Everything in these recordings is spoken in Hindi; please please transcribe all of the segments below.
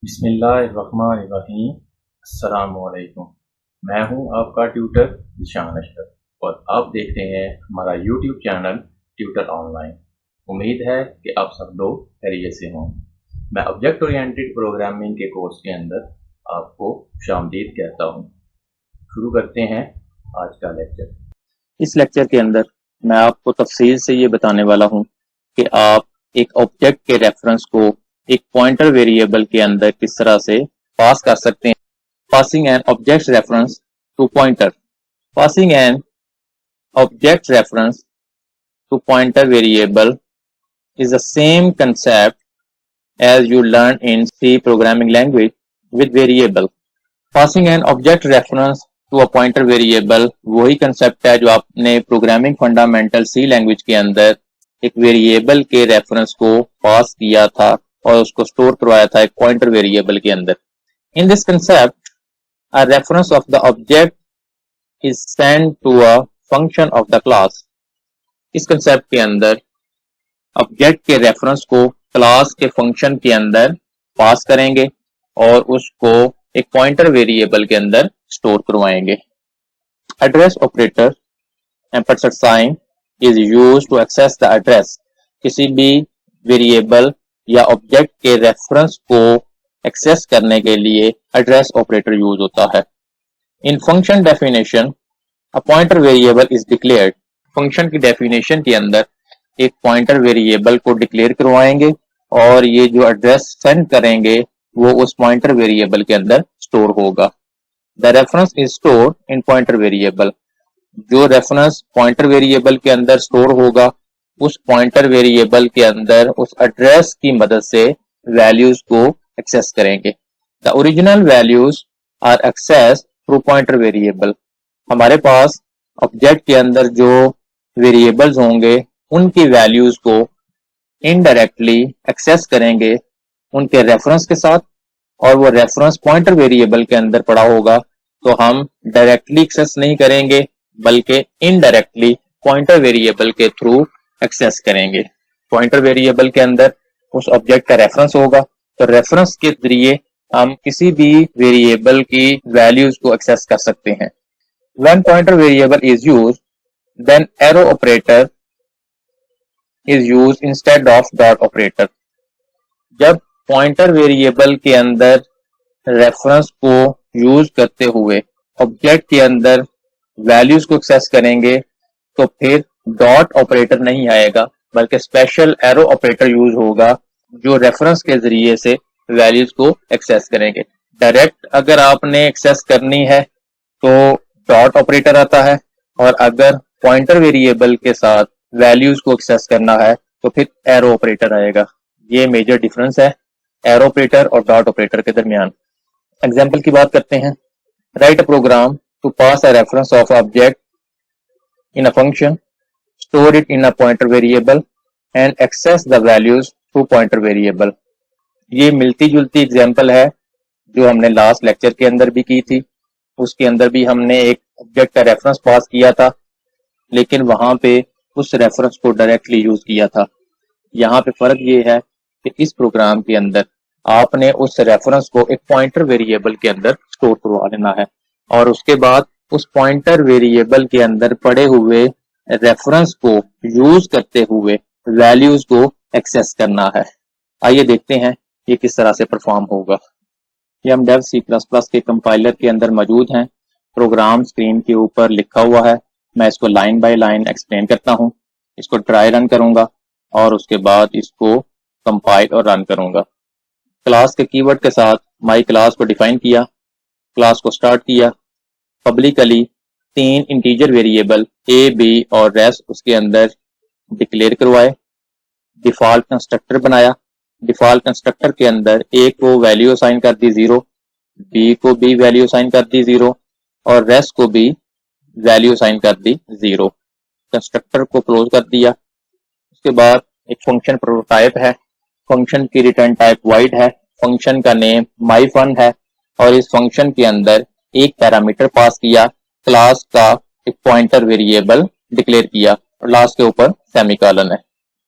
बिस्मिल्लाहिर्रहमानिर्रहीम। अस्सलामुअलैकुम। मैं हूं आपका ट्यूटर निशान अशरफ और आप देख रहे हैं हमारा यूट्यूब चैनल ट्यूटर ऑनलाइन। उम्मीद है कि आप सब लोग खैरियत से हों। मैं ऑब्जेक्ट ओरिएंटेड प्रोग्रामिंग के कोर्स के अंदर आपको खुशामदीद कहता हूं। शुरू करते हैं आज का लेक्चर। इस लेक्चर के अंदर मैं आपको तफसील से ये बताने वाला हूँ कि आप एक ऑब्जेक्ट के रेफरेंस को एक पॉइंटर वेरिएबल के अंदर किस तरह से पास कर सकते हैं। Passing an object reference to pointer. Passing an object reference to pointer variable is the same concept as you learn in C programming language with variable. Passing an object reference to a pointer variable वही कंसेप्ट है जो आपने प्रोग्रामिंग फंडामेंटल सी लैंग्वेज के अंदर एक वेरिएबल के रेफरेंस को पास किया था और उसको स्टोर करवाया था एक पॉइंटर वेरिएबल के अंदर। In this concept a reference of the object is sent to a function of the class. इस कंसेप्ट के अंदर ऑब्जेक्ट के रेफरेंस को क्लास के फंक्शन के अंदर पास करेंगे और उसको एक पॉइंटर वेरिएबल के अंदर स्टोर करवाएंगे। Address operator ampersand sign is used to access the address. किसी भी वेरिएबल या ऑब्जेक्ट के रेफरेंस को एक्सेस करने के लिए एड्रेस ऑपरेटर यूज होता है। In function definition a pointer variable is declared. Function की डेफिनेशन के अंदर एक पॉइंटर वेरिएबल को डिक्लेयर करवाएंगे और ये जो एड्रेस सेंड करेंगे वो उस पॉइंटर वेरिएबल के अंदर स्टोर होगा। The reference is store in pointer variable. जो रेफरेंस पॉइंटर वेरिएबल के अंदर स्टोर होगा उस पॉइंटर वेरिएबल के अंदर उस एड्रेस की मदद से वैल्यूज को एक्सेस करेंगे। The original values are access through pointer variable. हमारे पास ऑब्जेक्ट के अंदर जो वेरिएबल्स होंगे उनकी वैल्यूज को इनडायरेक्टली एक्सेस करेंगे उनके रेफरेंस के साथ, और वो रेफरेंस पॉइंटर वेरिएबल के अंदर पड़ा होगा तो हम डायरेक्टली एक्सेस नहीं करेंगे बल्कि इनडायरेक्टली पॉइंटर वेरिएबल के थ्रू एक्सेस करेंगे। पॉइंटर वेरिएबल के अंदर उस ऑब्जेक्ट का रेफरेंस होगा तो रेफरेंस के जरिए हम किसी भी वेरिएबल की वैल्यूज को एक्सेस कर सकते हैं। When pointer variable is used then arrow operator is used instead of dot operator. जब पॉइंटर वेरिएबल के अंदर रेफरेंस को यूज करते हुए ऑब्जेक्ट के अंदर वैल्यूज को एक्सेस करेंगे तो फिर डॉट ऑपरेटर नहीं आएगा बल्कि स्पेशल एरो ऑपरेटर यूज होगा जो रेफरेंस के जरिए से वैल्यूज को एक्सेस करेंगे। डायरेक्ट अगर आपने एक्सेस करनी है तो डॉट ऑपरेटर आता है और अगर पॉइंटर वेरिएबल के साथ वैल्यूज को एक्सेस करना है तो फिर एरो ऑपरेटर आएगा। ये मेजर डिफरेंस है एरो ऑपरेटर और डॉट ऑपरेटर के दरमियान। एग्जांपल की बात करते हैं। Write a program to pass a reference of object in a function, store it in a pointer variable and access the values through pointer variable. ये मिलती जुलती एग्जांपल है जो हमने लास्ट लेक्चर के अंदर भी की थी। उसके अंदर भी हमने एक ऑब्जेक्ट का रेफरेंस पास किया था लेकिन वहां पे उस रेफरेंस को डायरेक्टली यूज किया था। यहाँ पे फर्क ये है कि इस प्रोग्राम के अंदर आपने उस रेफरेंस को एक पॉइंटर वेरिएबल के अंदर स्टोर करवा लेना है और उसके बाद उस पॉइंटर वेरिएबल के अंदर पड़े हुए रेफरेंस को यूज करते हुए वैल्यूज को एक्सेस करना है। आइए देखते हैं ये किस तरह से परफॉर्म होगा। ये हम डेव C++ के कंपाइलर के अंदर मौजूद हैं। प्रोग्राम स्क्रीन के ऊपर लिखा हुआ है। मैं इसको लाइन बाय लाइन एक्सप्लेन करता हूं। इसको ट्राई रन करूंगा और उसके बाद इसको कंपाइल और रन करूंगा। क्लास के कीवर्ड के साथ माई क्लास को डिफाइन किया, क्लास को स्टार्ट किया, पब्लिकली 3 इंटीजर वेरिएबल ए, बी और रेस्ट उसके अंदर डिक्लेयर करवाए। डिफॉल्ट कंस्ट्रक्टर बनाया। डिफॉल्ट कंस्ट्रक्टर के अंदर ए को वैल्यू असाइन कर दी 0, बी को भी वैल्यू असाइन कर दी 0 और रेस्ट को भी वैल्यू असाइन कर दी 0। कंस्ट्रक्टर को क्लोज कर दिया। उसके बाद एक फंक्शन प्रोटोटाइप है। फंक्शन की रिटर्न टाइप वाइड है। फंक्शन का नेम माईफन है और इस फंक्शन के अंदर एक पैरामीटर पास किया, क्लास का एक पॉइंटर वेरिएबल डिक्लेयर किया और लास्ट के ऊपर सेमीकोलन है।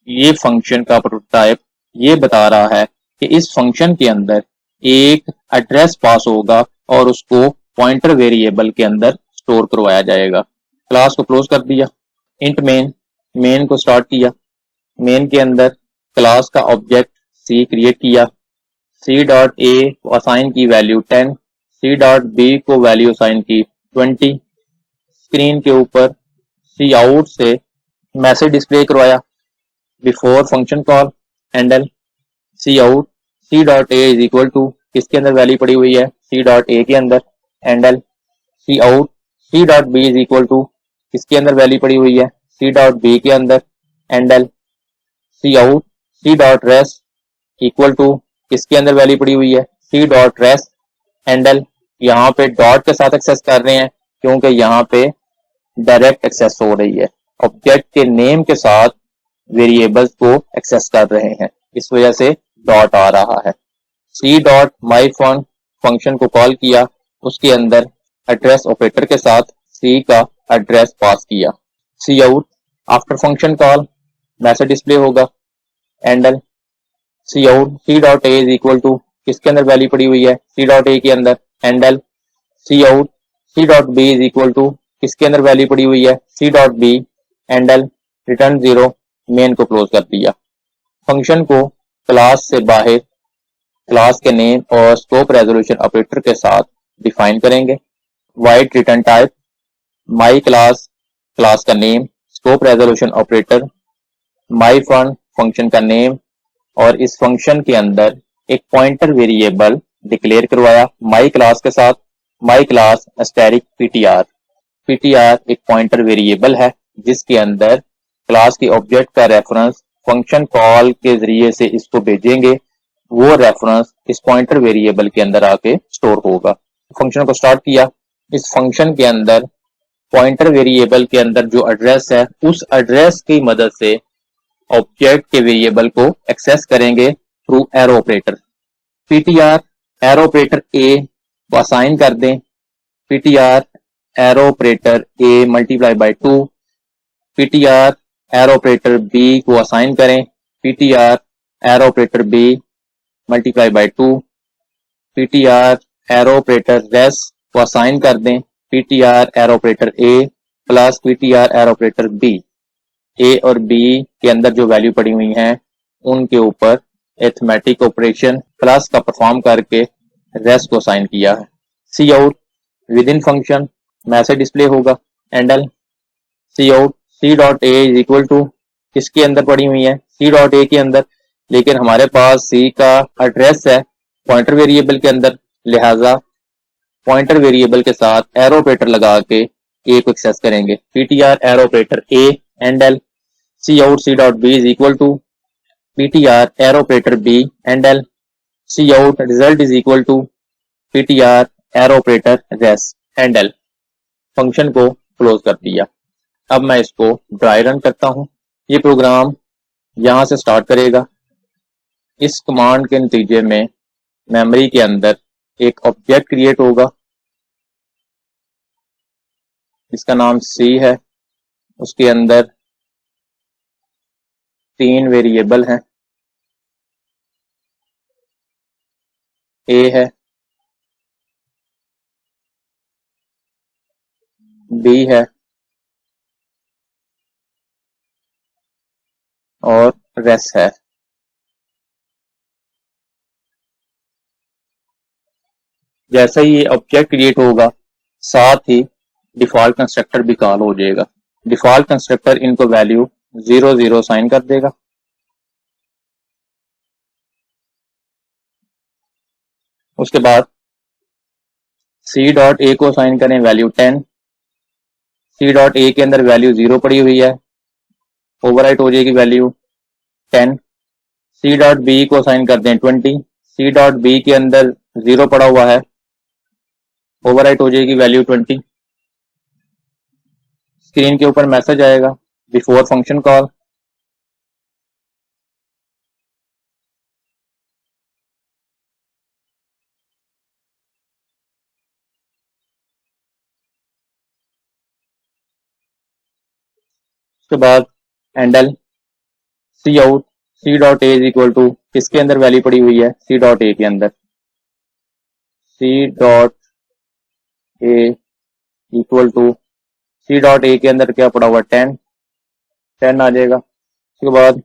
ये फंक्शन का प्रोटोटाइप ये बता रहा है कि इस फंक्शन के अंदर एक एड्रेस पास होगा और उसको पॉइंटर वेरिएबल के अंदर स्टोर करवाया जाएगा। क्लास को क्लोज कर दिया, इंट मेन को स्टार्ट किया, मेन के अंदर क्लास का ऑब्जेक्ट सी क्रिएट किया, सी डॉट ए को असाइन की वैल्यू 10, सी डॉट बी को वैल्यू असाइन की 20, स्क्रीन के ऊपर सी आउट से मैसेज डिस्प्ले करवाया before function call handle C out C dot A is equal to किसके अंदर वैल्यू पड़ी हुई है सी डॉट ए के अंदर handle C out C dot B is equal to किसके अंदर वैल्यू पड़ी हुई है सी डॉट बी के अंदर handle C out C dot res equal to किसके अंदर वैल्यू पड़ी हुई है सी डॉट रेस हैंडल यहाँ पे डॉट के साथ एक्सेस कर रहे हैं क्योंकि यहाँ पे डायरेक्ट एक्सेस हो रही है, ऑब्जेक्ट के नेम के साथ वेरिएबल्स को एक्सेस कर रहे हैं, इस वजह से डॉट आ रहा है। सी डॉट माई फंक्शन को कॉल किया, उसके अंदर एड्रेस ऑपरेटर के साथ सी का एड्रेस पास किया। C out after function call message display होगा handle C out C dot A is equal to किसके अंदर वैल्यू पड़ी हुई है सी डॉट ए के अंदर handle C out C dot B is equal to किसके अंदर वैल्यू पड़ी हुई है सी dot B handle return 0, main को क्लोज कर दिया। फंक्शन को क्लास से बाहर क्लास के नेम और स्कोप रेजोल्यूशन ऑपरेटर के साथ डिफाइन करेंगे। Void return type my class class का name, scope resolution operator my function का नेम, और इस फंक्शन के अंदर एक पॉइंटर वेरिएबल डिक्लेयर करवाया माई क्लास के साथ, my class asterisk PTR. PTR एक पॉइंटर वेरिएबल है जिसके अंदर क्लास के ऑब्जेक्ट का रेफरेंस फंक्शन कॉल के जरिए से इसको भेजेंगे, वो रेफरेंस इस पॉइंटर वेरिएबल के अंदर आके स्टोर होगा। फंक्शन को स्टार्ट किया, इस फंक्शन के अंदर पॉइंटर वेरिएबल के अंदर जो एड्रेस है उस एड्रेस की मदद से ऑब्जेक्ट के वेरिएबल को एक्सेस करेंगे through arrow operator. PTR arrow operator A को असाइन कर दें, PTR arrow operator A multiply by 2, PTR arrow operator B को असाइन करें, PTR arrow operator B multiply by 2, PTR arrow operator res को असाइन कर दें, PTR arrow operator A plus PTR arrow operator B. A और बी के अंदर जो वैल्यू पड़ी हुई हैं उनके ऊपर एथमेटिक ऑपरेशन प्लस का परफॉर्म करके रेस को असाइन किया है। C out within function message display होगा handle C out C dot A is equal to किसके अंदर पड़ी हुई है सी डॉट ए के अंदर, लेकिन हमारे पास सी का एड्रेस है पॉइंटर वेरिएबल के अंदर, लिहाजा पॉइंटर वेरिएबल के साथ एरो ऑपरेटर लगा के ए को एक्सेस करेंगे। PTR arrow operator A handle C out C dot B is equal to PTR arrow operator B handle C out result is equal to PTR arrow operator res handle. Function को क्लोज कर दिया। अब मैं इसको ड्राई रन करता हूं। ये प्रोग्राम यहां से स्टार्ट करेगा। इस कमांड के नतीजे में मेमोरी के अंदर एक ऑब्जेक्ट क्रिएट होगा, इसका नाम सी है, उसके अंदर 3 वेरिएबल हैं, ए है, बी है और रेस है। जैसे ही ये ऑब्जेक्ट क्रिएट होगा साथ ही डिफॉल्ट कंस्ट्रक्टर भी कॉल हो जाएगा। डिफॉल्ट कंस्ट्रक्टर इनको वैल्यू 0 0 साइन कर देगा। उसके बाद सी डॉट ए को साइन करें वैल्यू 10, सी डॉट ए के अंदर वैल्यू 0 पड़ी हुई है, ओवरराइट हो जाएगी वैल्यू 10। सी डॉट बी को साइन कर दें 20, सी डॉट बी के अंदर 0 पड़ा हुआ है, ओवरराइट हो जाएगी वैल्यू 20। स्क्रीन के ऊपर मैसेज आएगा बिफोर फंक्शन कॉल, उसके बाद handle C out C dot A is equal to किसके अंदर वैल्यू पड़ी हुई है सी डॉट ए के अंदर, C dot A equal to C dot A के अंदर क्या पड़ा हुआ 10 आ जाएगा। उसके बाद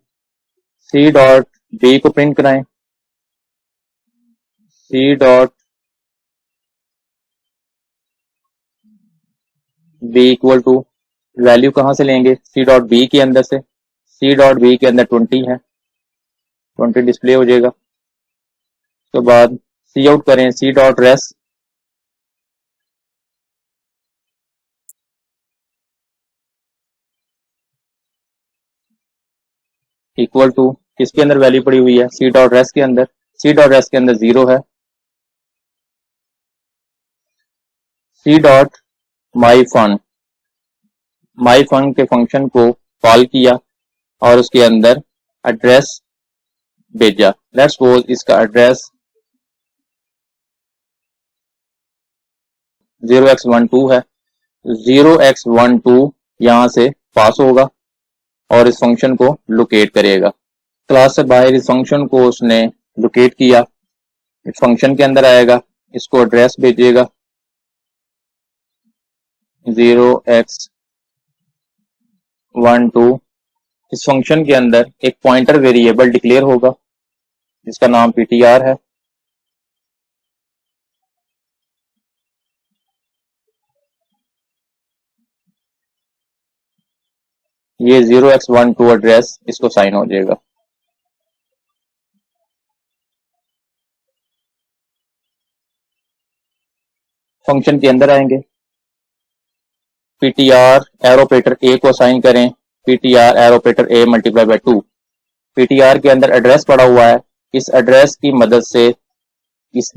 सी डॉट बी को प्रिंट कराएं, C dot B equal to value कहां से लेंगे, सी डॉट बी के अंदर से, सी डॉट बी के अंदर 20 है, 20 डिस्प्ले हो जाएगा। उसके बाद सी आउट करें, सी डॉट रेस इक्वल टू किसके अंदर वैल्यू पड़ी हुई है, सी डॉट रेस के अंदर, सी डॉट रेस के अंदर 0 है। सी डॉट माई फन के फंक्शन को कॉल किया और उसके अंदर एड्रेस भेजा। लेट्स सपोज इसका एड्रेस 0x12 है, 0x12 यहां से पास होगा और इस फंक्शन को लोकेट करेगा। क्लास से बाहर इस फंक्शन को उसने लोकेट किया, इस फंक्शन के अंदर आएगा, इसको एड्रेस भेजेगा 0x12। इस फंक्शन के अंदर एक पॉइंटर वेरिएबल डिक्लेयर होगा जिसका नाम ptr है। ये 0x12 एड्रेस इसको साइन हो जाएगा। फंक्शन के अंदर आएंगे, ptr एरोपेटर a को असाइन करें, ptr एरोपेटर a multiply by 2। ptr के अंदर एड्रेस पड़ा हुआ है, इस एड्रेस की मदद से इस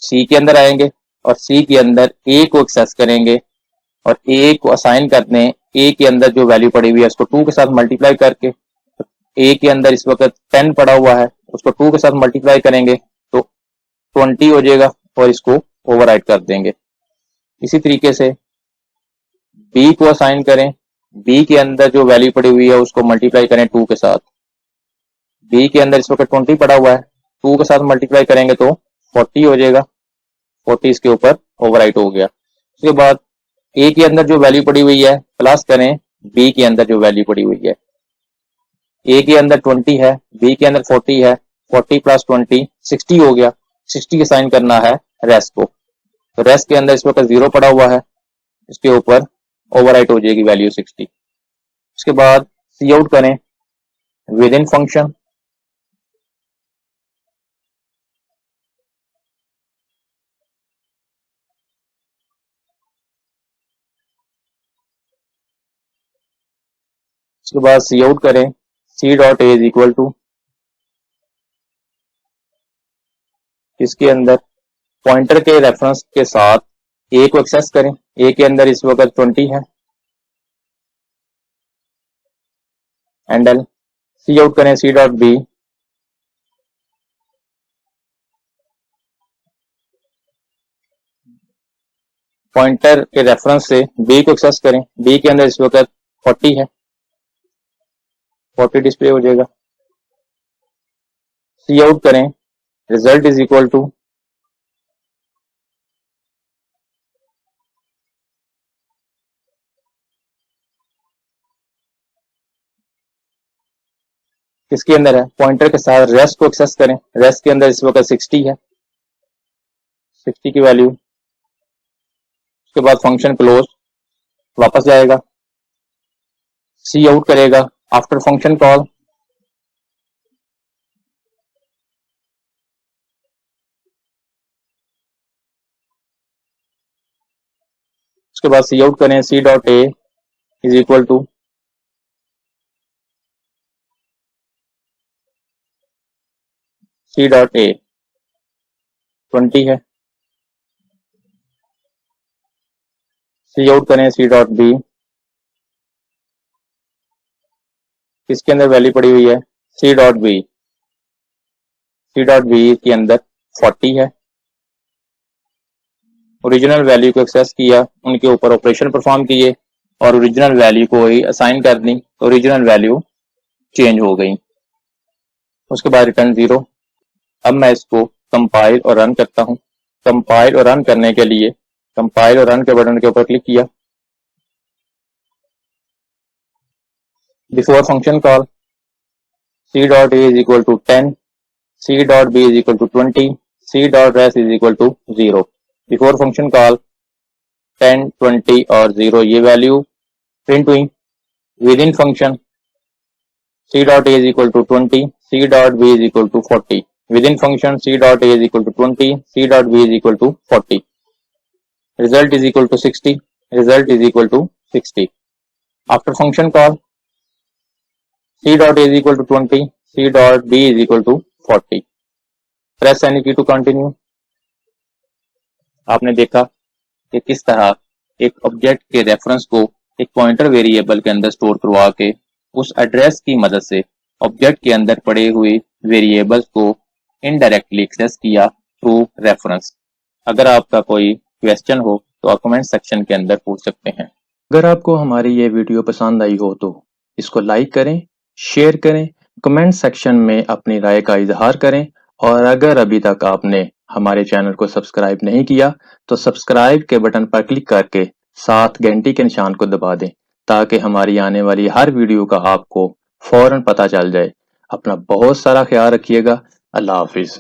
c के अंदर आएंगे और c के अंदर a को एक्सेस करेंगे और a को असाइन कर दें, a के अंदर जो वैल्यू पड़ी हुई है उसको 2 के साथ मल्टीप्लाई करके, a के अंदर इस वक्त 10 पड़ा हुआ है, उसको 2 के साथ मल्टीप्लाई करेंगे तो 20 हो जाएगा और इसको ओवरराइट कर देंगे। इसी तरीके से b को असाइन करें, b के अंदर जो वैल्यू पड़ी हुई है उसको मल्टीप्लाई करें 2 के साथ, b के अंदर इस वक्त 20 पड़ा हुआ है, 2 के साथ मल्टीप्लाई करेंगे तो 40 हो जाएगा, 40 इसके ऊपर ओवरराइट हो गया। उसके बाद a के अंदर जो वैल्यू पड़ी हुई है प्लस करें b के अंदर जो वैल्यू पड़ी हुई है, a के अंदर 20 है, b के अंदर 40 है, 40 प्लस 20 60 हो गया, 60 असाइन करना है रेस को, तो रेस के अंदर इस वक्त 0 पड़ा हुआ है, इसके ऊपर ओवरराइट हो जाएगी वैल्यू 60। उसके बाद सी आउट करें विद इन फंक्शन, उसके बाद सी आउट करें सी dot A is equal to इसके अंदर पॉइंटर के रेफरेंस के साथ ए को एक्सेस करें, ए के अंदर इस वक्त 20 है, एंडल सी आउट करें सी डॉट बी पॉइंटर के रेफरेंस से बी को एक्सेस करें, बी के अंदर इस वक्त 40 है, 40 डिस्प्ले हो जाएगा। सी आउट करें रिजल्ट इज इक्वल टू किसके अंदर है, पॉइंटर के साथ रेस्ट को एक्सेस करें, रेस्ट के अंदर इस वक्त 60 है, 60 की वैल्यू। उसके बाद फंक्शन क्लोज वापस जाएगा, सी आउट करेगा आफ्टर फंक्शन कॉल, उसके बाद सी आउट करें सी dot A is equal to C dot a 20 है, सी आउट करें सी डॉट बी, इसके अंदर वैल्यू पड़ी हुई है सी dot b, c dot B के अंदर 40 है, ओरिजिनल वैल्यू को एक्सेस किया, उनके ऊपर ऑपरेशन परफॉर्म किए और ओरिजिनल वैल्यू को ही असाइन कर दी, ओरिजिनल वैल्यू चेंज हो गई। उसके बाद रिटर्न 0। अब मैं इसको कंपाइल और रन करता हूं। कंपाइल और रन करने के लिए कंपाइल और रन के बटन के ऊपर क्लिक किया। Before function call c.a is equal to 10, c.b is equal to 20, c.res is equal to 0। Before function call 10, 20 और 0 ये वैल्यू प्रिंट हुई। With in function c.a is equal to 20, c.b is equal to 40। within function c.a is equal to 20, c.b is equal to 40। result is equal to 60, result is equal to 60। after function call c.a is equal to 20, c.b is equal to 40। press any key to continue। आपने देखा कि किस तरह एक ऑब्जेक्ट के रेफरेंस को एक पॉइंटर वेरिएबल के अंदर स्टोर करवा के उस एड्रेस की मदद से ऑब्जेक्ट के अंदर पड़े हुए वेरिएबल्स को इनडायरेक्टली एक्सेस किया थ्रू रेफरेंस। अगर आपका कोई क्वेश्चन हो तो आप कमेंट सेक्शन के अंदर पूछ सकते हैं। अगर आपको हमारी ये वीडियो पसंद आई हो तो इसको लाइक करें, शेयर करें, कमेंट सेक्शन में अपनी राय का इजहार करें और अगर अभी तक आपने हमारे चैनल को सब्सक्राइब नहीं किया तो सब्सक्राइब के बटन पर क्लिक करके साथ घंटी के निशान को दबा दें ताकि हमारी आने वाली हर वीडियो का आपको फौरन पता चल जाए। अपना बहुत सारा ख्याल रखिएगा। अल्लाह हाफिज।